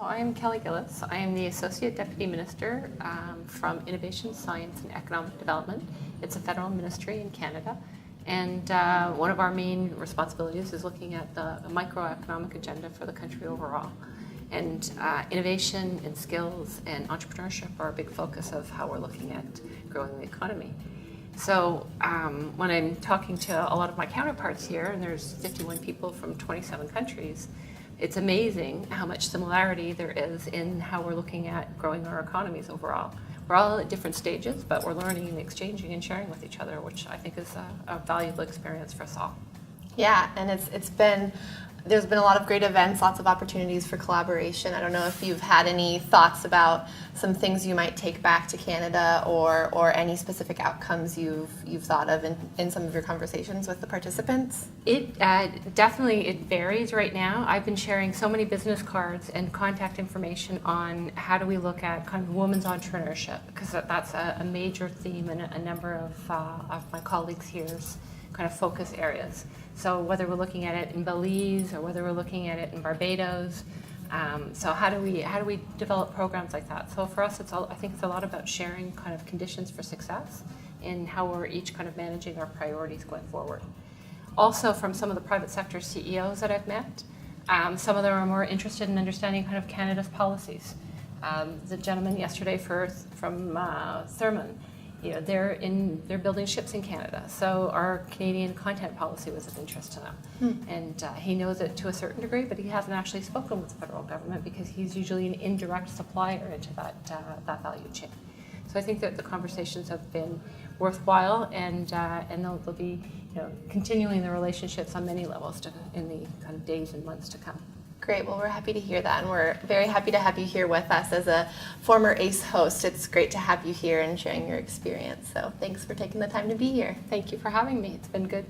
I'm Kelly Gillis. I am the Associate Deputy Minister from Innovation, Science and Economic Development. It's a federal ministry in Canada. And one of our main responsibilities is looking at the microeconomic agenda for the country overall. And innovation and skills and entrepreneurship are a big focus of how we're looking at growing the economy. So when I'm talking to a lot of my counterparts here, and there's 51 people from 27 countries, it's amazing how much similarity there is in how we're looking at growing our economies overall. We're all at different stages, but we're learning and exchanging and sharing with each other, which I think is a valuable experience for us all. Yeah, and there's been a lot of great events, lots of opportunities for collaboration. I don't know if you've had any thoughts about some things you might take back to Canada or any specific outcomes you've thought of in some of your conversations with the participants? It definitely varies right now. I've been sharing so many business cards and contact information on how do we look at kind of women's entrepreneurship, because that's a major theme in a number of my colleagues here's kind of focus areas. So whether we're looking at it in Belize or whether we're looking at it in Barbados, so how do we develop programs like that? So for us, I think it's a lot about sharing kind of conditions for success in how we're each kind of managing our priorities going forward. Also, from some of the private sector CEOs that I've met, some of them are more interested in understanding kind of Canada's policies. The gentleman yesterday from Thurman, they're building ships in Canada, so our Canadian content policy was of interest to them. And he knows it to a certain degree, but he hasn't actually spoken with the federal government because he's usually an indirect supplier into that value chain. So I think that the conversations have been worthwhile, and they'll be continuing the relationships on many levels in the kind of days and months to come. Great. Well, we're happy to hear that, and we're very happy to have you here with us as a former ACE host. It's great to have you here and sharing your experience. So thanks for taking the time to be here. Thank you for having me. It's been good.